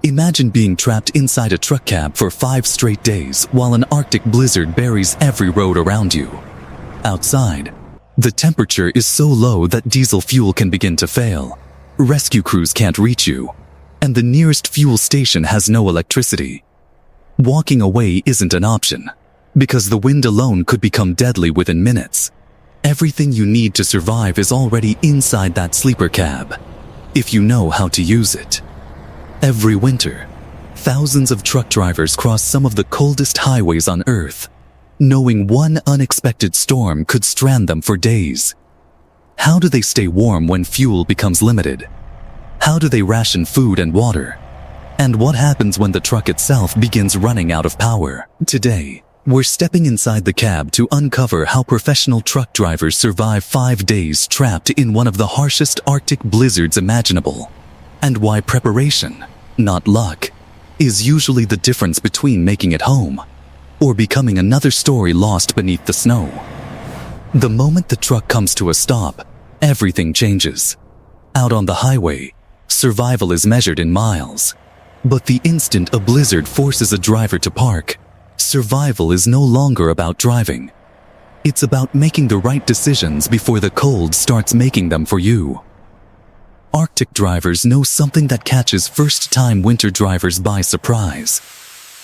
Imagine being trapped inside a truck cab for 5 straight days while an Arctic blizzard buries every road around you. Outside, the temperature is so low that diesel fuel can begin to fail. Rescue crews can't reach you, and the nearest fuel station has no electricity. Walking away isn't an option, because the wind alone could become deadly within minutes. Everything you need to survive is already inside that sleeper cab, if you know how to use it. Every winter, thousands of truck drivers cross some of the coldest highways on Earth, knowing one unexpected storm could strand them for days. How do they stay warm when fuel becomes limited? How do they ration food and water? And what happens when the truck itself begins running out of power? Today, we're stepping inside the cab to uncover how professional truck drivers survive 5 days trapped in one of the harshest Arctic blizzards imaginable, and why preparation, not luck, is usually the difference between making it home or becoming another story lost beneath the snow. The moment the truck comes to a stop, everything changes. Out on the highway, survival is measured in miles. But the instant a blizzard forces a driver to park, survival is no longer about driving. It's about making the right decisions before the cold starts making them for you. Arctic drivers know something that catches first-time winter drivers by surprise.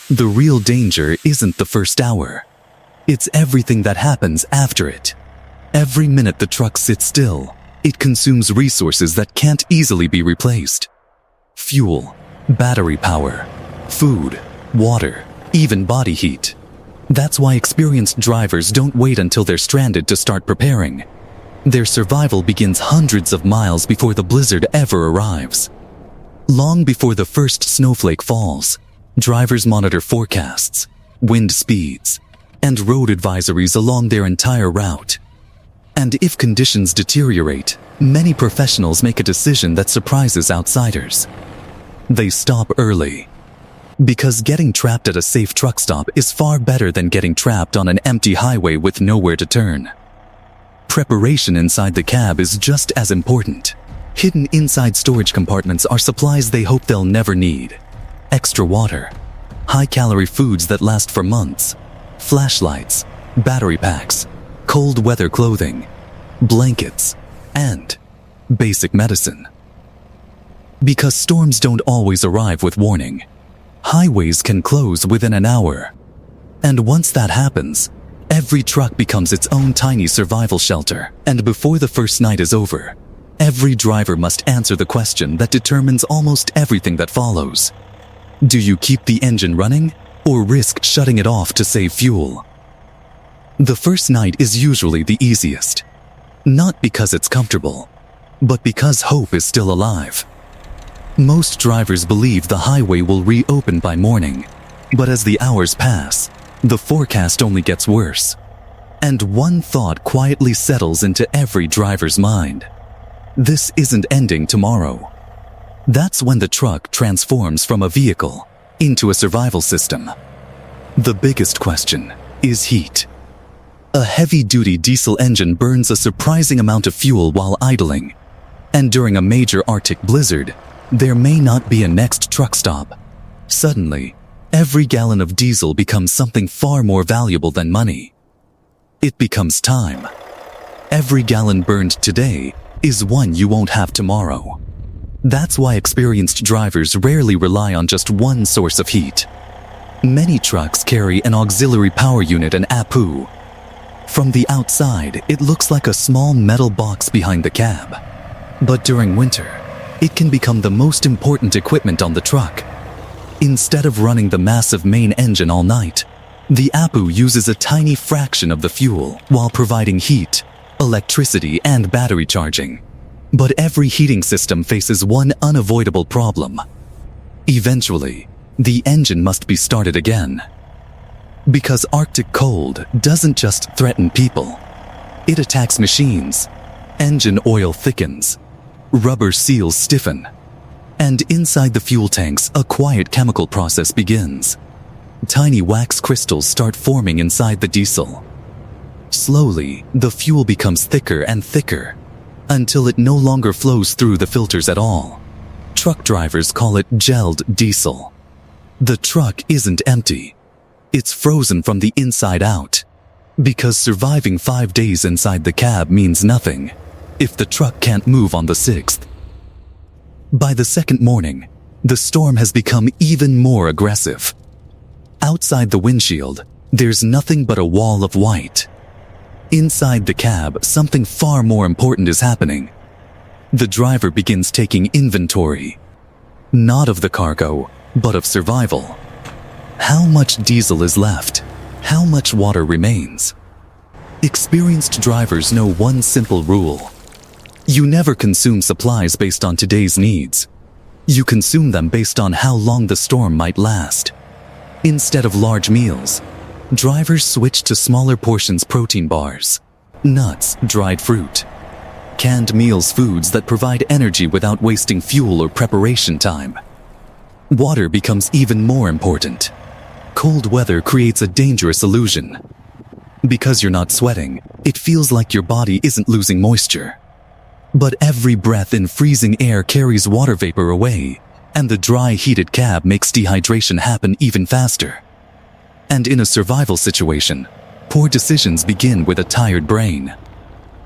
The real danger isn't the first hour. It's everything that happens after it. Every minute the truck sits still, it consumes resources that can't easily be replaced. Fuel, battery power, food, water, even body heat. That's why experienced drivers don't wait until they're stranded to start preparing. Their survival begins hundreds of miles before the blizzard ever arrives. Long before the first snowflake falls, drivers monitor forecasts, wind speeds, and road advisories along their entire route. And if conditions deteriorate, many professionals make a decision that surprises outsiders. They stop early. Because getting trapped at a safe truck stop is far better than getting trapped on an empty highway with nowhere to turn. Preparation inside the cab is just as important. Hidden inside storage compartments are supplies they hope they'll never need. Extra water, high-calorie foods that last for months, flashlights, battery packs, cold weather clothing, blankets, and basic medicine. Because storms don't always arrive with warning, highways can close within an hour. And once that happens, every truck becomes its own tiny survival shelter. And before the first night is over, every driver must answer the question that determines almost everything that follows. Do you keep the engine running or risk shutting it off to save fuel? The first night is usually the easiest. Not because it's comfortable, but because hope is still alive. Most drivers believe the highway will reopen by morning, but as the hours pass, the forecast only gets worse. And one thought quietly settles into every driver's mind. This isn't ending tomorrow. That's when the truck transforms from a vehicle into a survival system. The biggest question is heat. A heavy-duty diesel engine burns a surprising amount of fuel while idling, and during a major Arctic blizzard, there may not be a next truck stop. Suddenly, every gallon of diesel becomes something far more valuable than money. It becomes time. Every gallon burned today is one you won't have tomorrow. That's why experienced drivers rarely rely on just one source of heat. Many trucks carry an auxiliary power unit, an APU. From the outside, it looks like a small metal box behind the cab. But during winter, it can become the most important equipment on the truck. Instead of running the massive main engine all night, the APU uses a tiny fraction of the fuel while providing heat, electricity, and battery charging. But every heating system faces one unavoidable problem. Eventually, the engine must be started again. Because Arctic cold doesn't just threaten people. It attacks machines. Engine oil thickens. Rubber seals stiffen. And inside the fuel tanks, a quiet chemical process begins. Tiny wax crystals start forming inside the diesel. Slowly, the fuel becomes thicker and thicker, until it no longer flows through the filters at all. Truck drivers call it gelled diesel. The truck isn't empty. It's frozen from the inside out. Because surviving 5 days inside the cab means nothing if the truck can't move on the 6th. By the second morning, the storm has become even more aggressive. Outside the windshield, there's nothing but a wall of white. Inside the cab, something far more important is happening. The driver begins taking inventory. Not of the cargo, but of survival. How much diesel is left? How much water remains? Experienced drivers know one simple rule. You never consume supplies based on today's needs. You consume them based on how long the storm might last. Instead of large meals, drivers switch to smaller portions: protein bars, nuts, dried fruit, canned meals, foods that provide energy without wasting fuel or preparation time. Water becomes even more important. Cold weather creates a dangerous illusion. Because you're not sweating, it feels like your body isn't losing moisture. But every breath in freezing air carries water vapor away, and the dry, heated cab makes dehydration happen even faster. And in a survival situation, poor decisions begin with a tired brain.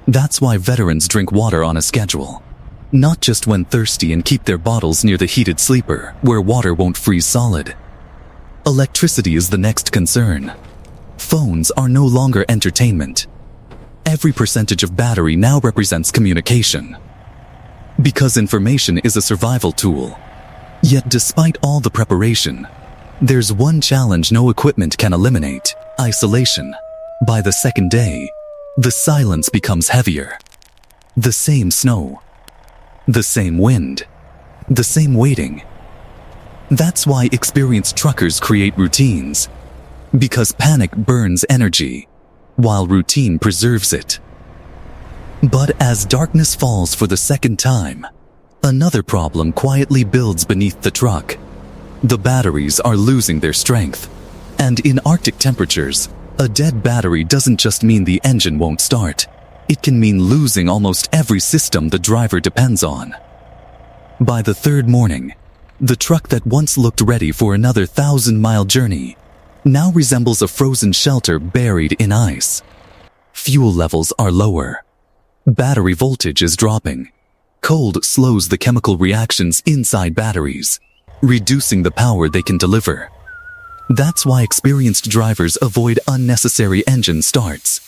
That's why veterans drink water on a schedule. Not just when thirsty, and keep their bottles near the heated sleeper, where water won't freeze solid. Electricity is the next concern. Phones are no longer entertainment. Every percentage of battery now represents communication. Because information is a survival tool. Yet despite all the preparation, there's one challenge no equipment can eliminate: isolation. By the second day, the silence becomes heavier. The same snow. The same wind. The same waiting. That's why experienced truckers create routines. Because panic burns energy, while routine preserves it. But as darkness falls for the second time, another problem quietly builds beneath the truck. The batteries are losing their strength. And in Arctic temperatures, a dead battery doesn't just mean the engine won't start. It can mean losing almost every system the driver depends on. By the third morning, the truck that once looked ready for another 1,000-mile journey now resembles a frozen shelter buried in ice. Fuel levels are lower. Battery voltage is dropping. Cold slows the chemical reactions inside batteries, reducing the power they can deliver. That's why experienced drivers avoid unnecessary engine starts.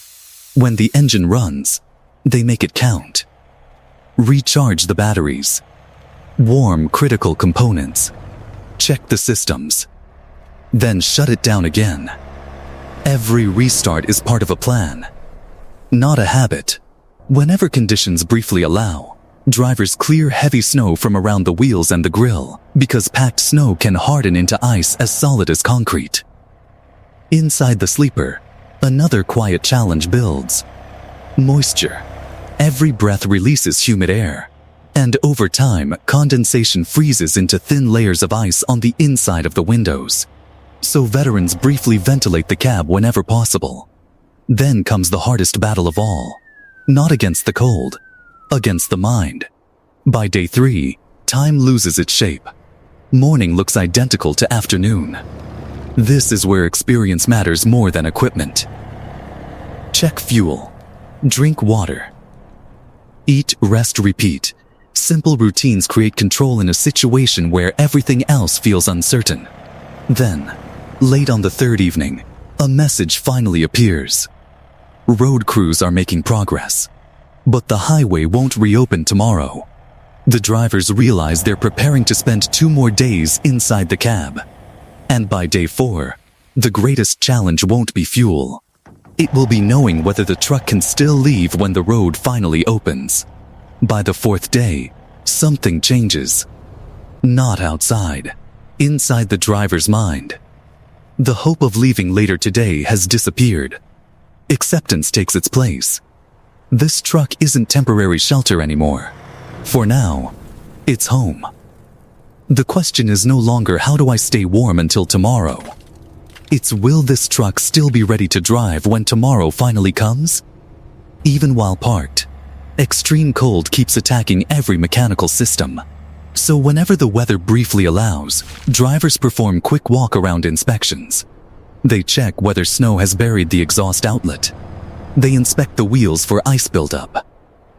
When the engine runs, they make it count. Recharge the batteries. Warm critical components. Check the systems. Then shut it down again. Every restart is part of a plan, not a habit. Whenever conditions briefly allow, drivers clear heavy snow from around the wheels and the grille, because packed snow can harden into ice as solid as concrete. Inside the sleeper, another quiet challenge builds. Moisture. Every breath releases humid air. And over time, condensation freezes into thin layers of ice on the inside of the windows. So veterans briefly ventilate the cab whenever possible. Then comes the hardest battle of all. Not against the cold, against the mind. By day 3, time loses its shape. Morning looks identical to afternoon. This is where experience matters more than equipment. Check fuel. Drink water. Eat, rest, repeat. Simple routines create control in a situation where everything else feels uncertain. Then, late on the third evening, a message finally appears. Road crews are making progress, but the highway won't reopen tomorrow. The drivers realize they're preparing to spend 2 more days inside the cab. And by day 4, the greatest challenge won't be fuel. It will be knowing whether the truck can still leave when the road finally opens. By the 4th day, something changes. Not outside, inside the driver's mind. The hope of leaving later today has disappeared. Acceptance takes its place. This truck isn't temporary shelter anymore. For now, it's home. The question is no longer how do I stay warm until tomorrow? It's will this truck still be ready to drive when tomorrow finally comes? Even while parked, extreme cold keeps attacking every mechanical system. So whenever the weather briefly allows, drivers perform quick walk-around inspections. They check whether snow has buried the exhaust outlet. They inspect the wheels for ice buildup.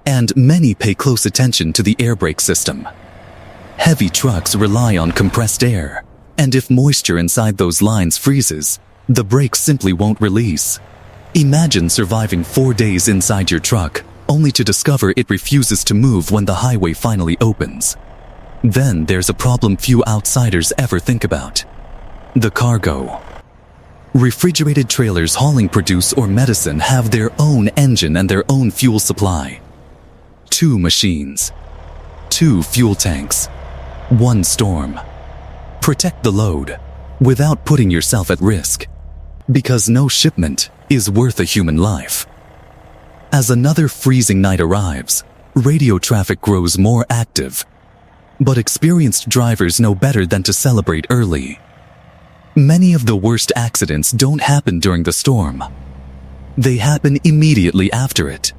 And many pay close attention to the air brake system. Heavy trucks rely on compressed air, and if moisture inside those lines freezes, the brakes simply won't release. Imagine surviving 4 days inside your truck, only to discover it refuses to move when the highway finally opens. Then there's a problem few outsiders ever think about: the cargo. Refrigerated trailers hauling produce or medicine have their own engine and their own fuel supply. 2 machines, 2 fuel tanks, 1 storm. Protect the load without putting yourself at risk, because no shipment is worth a human life. As another freezing night arrives, radio traffic grows more active. But experienced drivers know better than to celebrate early. Many of the worst accidents don't happen during the storm. They happen immediately after it.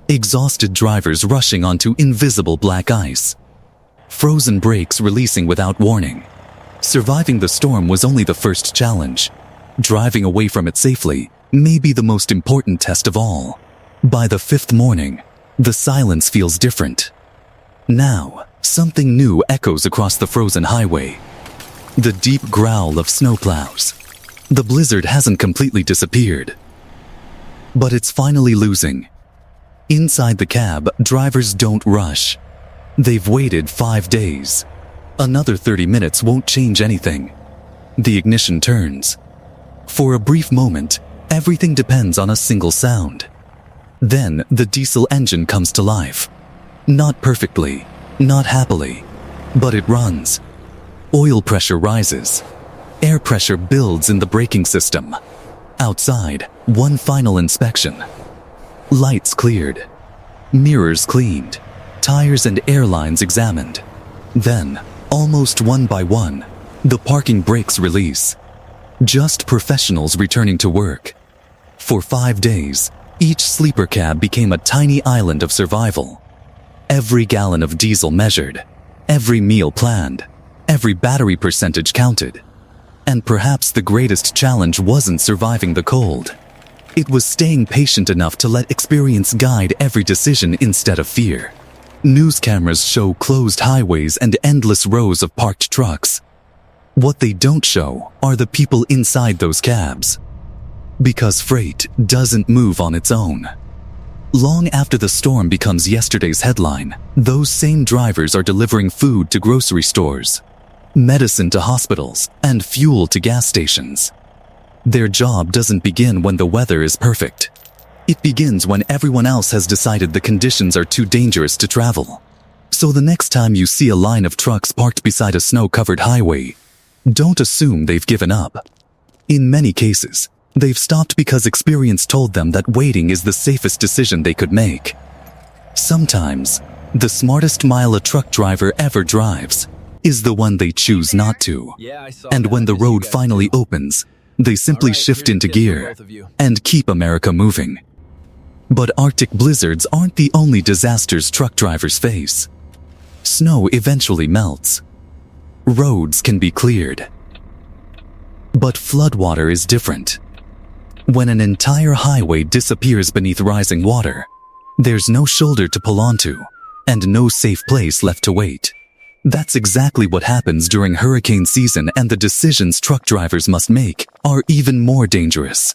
Exhausted drivers rushing onto invisible black ice. Frozen brakes releasing without warning. Surviving the storm was only the first challenge. Driving away from it safely may be the most important test of all. By the 5th morning, the silence feels different. Now, something new echoes across the frozen highway. The deep growl of snowplows. The blizzard hasn't completely disappeared, but it's finally losing. Inside the cab, drivers don't rush. They've waited 5 days. Another 30 minutes won't change anything. The ignition turns. For a brief moment, everything depends on a single sound. Then the diesel engine comes to life. Not perfectly, not happily, but it runs. Oil pressure rises. Air pressure builds in the braking system. Outside, one final inspection. Lights cleared. Mirrors cleaned. Tires and air lines examined. Then, almost one by one, the parking brakes release. Just professionals returning to work. For 5 days, each sleeper cab became a tiny island of survival. Every gallon of diesel measured, every meal planned, every battery percentage counted. And perhaps the greatest challenge wasn't surviving the cold. It was staying patient enough to let experience guide every decision instead of fear. News cameras show closed highways and endless rows of parked trucks. What they don't show are the people inside those cabs. Because freight doesn't move on its own. Long after the storm becomes yesterday's headline, those same drivers are delivering food to grocery stores, medicine to hospitals, and fuel to gas stations. Their job doesn't begin when the weather is perfect. It begins when everyone else has decided the conditions are too dangerous to travel. So the next time you see a line of trucks parked beside a snow-covered highway, don't assume they've given up. In many cases, they've stopped because experience told them that waiting is the safest decision they could make. Sometimes, the smartest mile a truck driver ever drives is the one they choose not to. And when the road finally opens, they simply shift into gear and keep America moving. But Arctic blizzards aren't the only disasters truck drivers face. Snow eventually melts. Roads can be cleared. But floodwater is different. When an entire highway disappears beneath rising water, there's no shoulder to pull onto, and no safe place left to wait. That's exactly what happens during hurricane season, and the decisions truck drivers must make are even more dangerous.